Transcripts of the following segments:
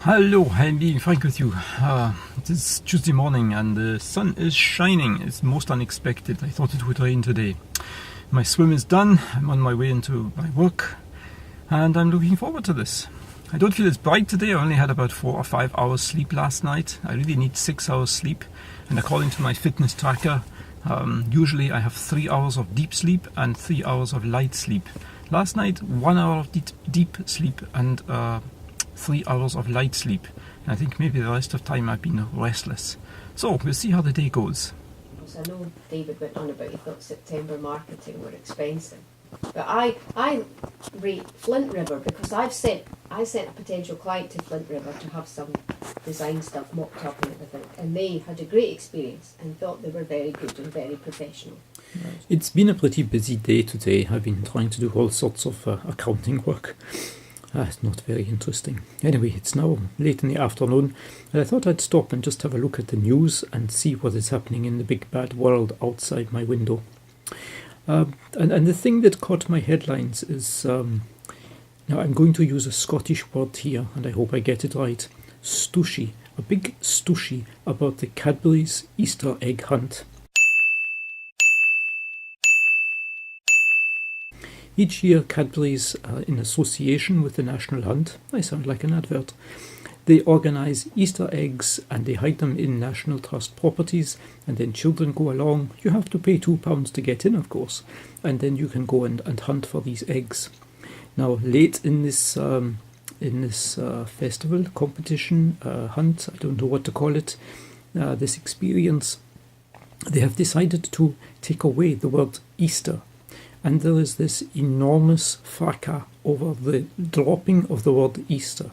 Hello, I'm being frank with you. It is Tuesday morning and the sun is shining. It's most unexpected. I thought it would rain today. My swim is done. I'm on my way into my work and I'm looking forward to this. I don't feel as bright today. I only had about 4 or 5 hours sleep last night. I really need 6 hours sleep, and according to my fitness tracker, usually I have 3 hours of deep sleep and 3 hours of light sleep. Last night, 1 hour of deep sleep and 3 hours of light sleep. And I think maybe the rest of the time I've been restless. So we'll see how the day goes. I know David went on about he thought September marketing were expensive, but I rate Flint River because I sent a potential client to Flint River to have some design stuff mocked up and everything, and they had a great experience and thought they were very good and very professional. It's been a pretty busy day today. I've been trying to do all sorts of accounting work. It's not very interesting. Anyway, it's now late in the afternoon, and I thought I'd stop and just have a look at the news and see what is happening in the big bad world outside my window. And the thing that caught my headlines is, now I'm going to use a Scottish word here, and I hope I get it right. Stooshie. A big stooshie about the Cadbury's Easter Egg Hunt. Each year, Cadbury's, in association with the National Hunt, I sound like an advert, they organise Easter eggs and they hide them in National Trust properties, and then children go along. You have to pay £2 to get in, of course, and then you can go and hunt for these eggs. Now, late in this festival, competition, hunt, I don't know what to call it, this experience, they have decided to take away the word Easter. And there is this enormous fracas over the dropping of the word Easter.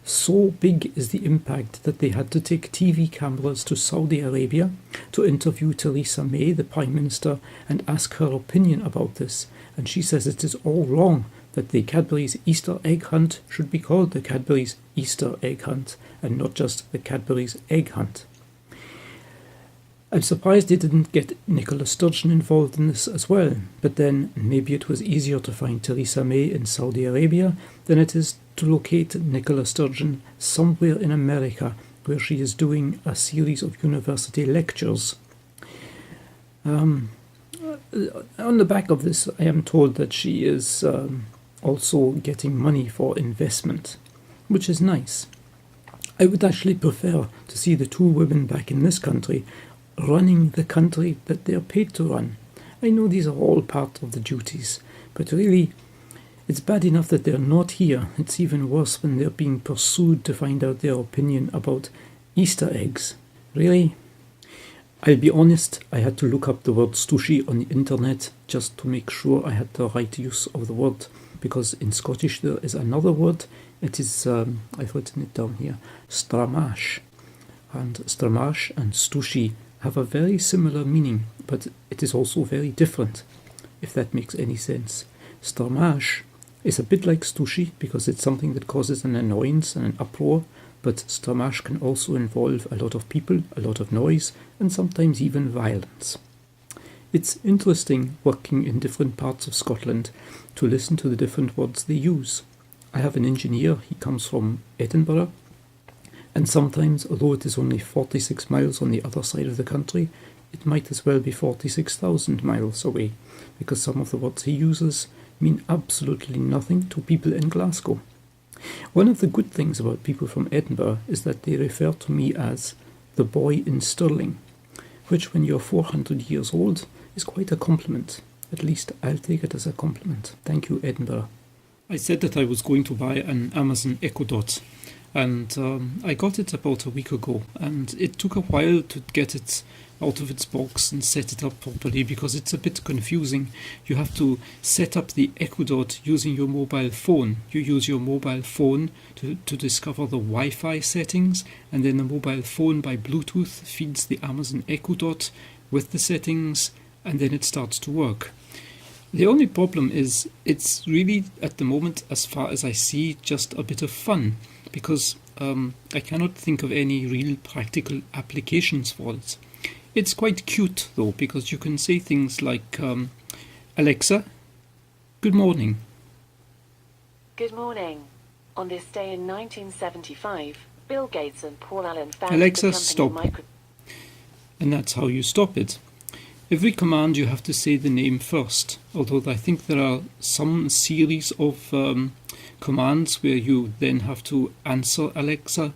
So big is the impact that they had to take TV cameras to Saudi Arabia to interview Theresa May, the Prime Minister, and ask her opinion about this. And she says it is all wrong, that the Cadbury's Easter Egg Hunt should be called the Cadbury's Easter Egg Hunt and not just the Cadbury's Egg Hunt. I'm surprised they didn't get Nicola Sturgeon involved in this as well, but then maybe it was easier to find Theresa May in Saudi Arabia than it is to locate Nicola Sturgeon somewhere in America where she is doing a series of university lectures. On the back of this, I am told that she is also getting money for investment, which is nice. I would actually prefer to see the two women back in this country running the country that they are paid to run. I know these are all part of the duties, but really, it's bad enough that they're not here. It's even worse when they're being pursued to find out their opinion about Easter eggs. Really? I'll be honest, I had to look up the word stooshie on the internet just to make sure I had the right use of the word, because in Scottish there is another word. It is, I've written it down here, stramash. And stramash and stooshie have a very similar meaning, but it is also very different, if that makes any sense. Stramash is a bit like stooshie because it's something that causes an annoyance and an uproar, but stramash can also involve a lot of people, a lot of noise, and sometimes even violence. It's interesting working in different parts of Scotland to listen to the different words they use. I have an engineer, he comes from Edinburgh, and sometimes, although it is only 46 miles on the other side of the country, it might as well be 46,000 miles away, because some of the words he uses mean absolutely nothing to people in Glasgow. One of the good things about people from Edinburgh is that they refer to me as the boy in Stirling, which when you're 400 years old is quite a compliment. At least I'll take it as a compliment. Thank you, Edinburgh. I said that I was going to buy an Amazon Echo Dot, and I got it about a week ago, and it took a while to get it out of its box and set it up properly because it's a bit confusing. You have to set up the Echo Dot using your mobile phone. You use your mobile phone to discover the Wi-Fi settings, and then the mobile phone by Bluetooth feeds the Amazon Echo Dot with the settings, and then it starts to work. The only problem is it's really, at the moment, as far as I see, just a bit of fun, because I cannot think of any real practical applications for it. It's quite cute, though, because you can say things like, Alexa, good morning. Good morning. On this day in 1975, Bill Gates and Paul Allen founded Alexa, the company stop. And that's how you stop it. Every command you have to say the name first, although I think there are some series of commands where you then have to answer Alexa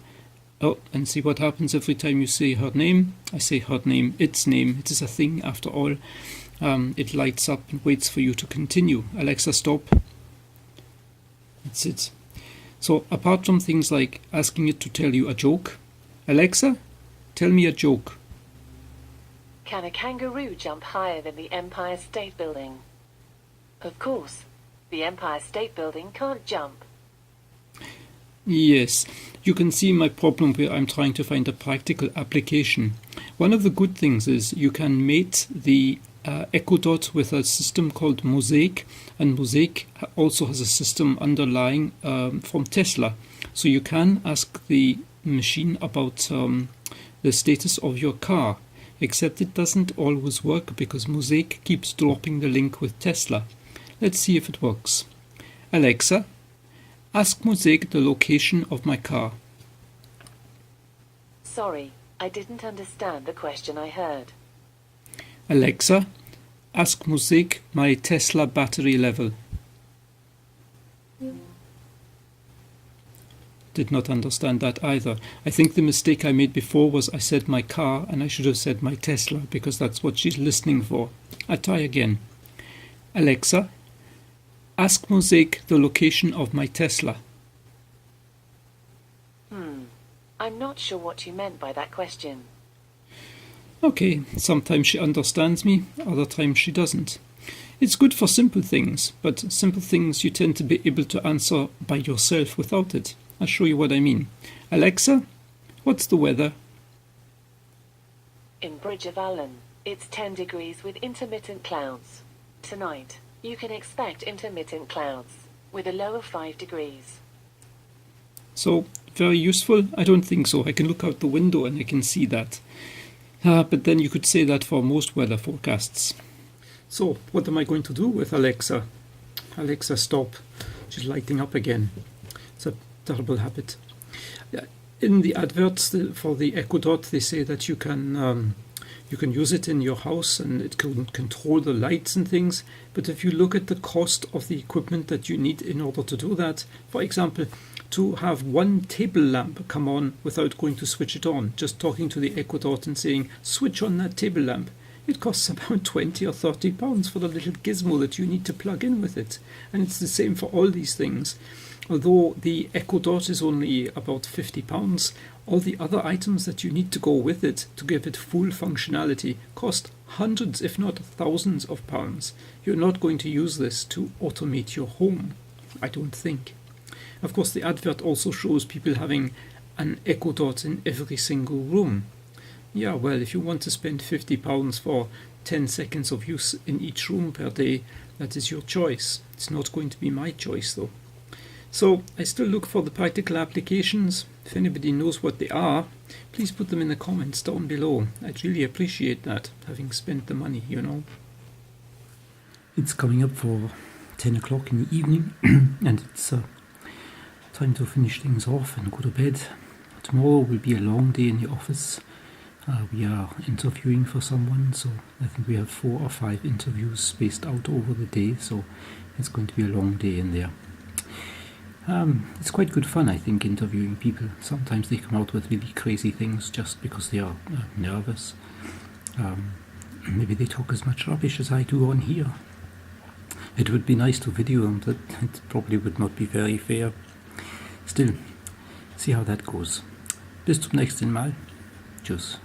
and see what happens every time you say her name. I say her name, its name, it is a thing after all. It lights up and waits for you to continue. Alexa, stop. That's it. So apart from things like asking it to tell you a joke, Alexa, tell me a joke. Can a kangaroo jump higher than the Empire State Building? Of course. The Empire State Building can't jump. Yes, you can see my problem where I'm trying to find a practical application. One of the good things is you can mate the Echo Dot with a system called Mosaic, and Mosaic also has a system underlying from Tesla. So you can ask the machine about the status of your car, except it doesn't always work because Mosaic keeps dropping the link with Tesla. Let's see if it works. Alexa, ask Mosaic the location of my car. Sorry, I didn't understand the question I heard. Alexa, ask Mosaic my Tesla battery level. Did not understand that either. I think the mistake I made before was I said my car and I should have said my Tesla because that's what she's listening for. I try again. Alexa, ask Mosaic the location of my Tesla. I'm not sure what you meant by that question. Okay, sometimes she understands me, other times she doesn't. It's good for simple things, but simple things you tend to be able to answer by yourself without it. I'll show you what I mean. Alexa, what's the weather? In Bridge of Allen, it's 10 degrees with intermittent clouds. Tonight, you can expect intermittent clouds, with a low of 5 degrees. So, very useful? I don't think so. I can look out the window and I can see that. But then you could say that for most weather forecasts. So, what am I going to do with Alexa? Alexa, stop. She's lighting up again. It's a terrible habit. In the adverts for the Echo Dot, they say that you can use it in your house and it can control the lights and things. But if you look at the cost of the equipment that you need in order to do that, for example, to have one table lamp come on without going to switch it on, just talking to the Echo Dot and saying, switch on that table lamp, it costs about 20 or 30 pounds for the little gizmo that you need to plug in with it. And it's the same for all these things. Although the Echo Dot is only about 50 pounds, all the other items that you need to go with it to give it full functionality cost hundreds, if not thousands of pounds. You're not going to use this to automate your home, I don't think. Of course, the advert also shows people having an Echo Dot in every single room. Yeah, well, if you want to spend £50 for 10 seconds of use in each room per day, that is your choice. It's not going to be my choice, though. So, I still look for the practical applications. If anybody knows what they are, please put them in the comments down below. I'd really appreciate that, having spent the money, you know. It's coming up for 10 o'clock in the evening, and it's time to finish things off and go to bed. Tomorrow will be a long day in the office. We are interviewing for someone, so I think we have 4 or 5 interviews spaced out over the day, so it's going to be a long day in there. It's quite good fun, I think, interviewing people. Sometimes they come out with really crazy things just because they are nervous. Maybe they talk as much rubbish as I do on here. It would be nice to video them, but it probably would not be very fair. Still, see how that goes. Bis zum nächsten Mal. Tschüss.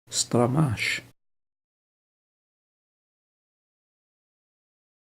Stramash.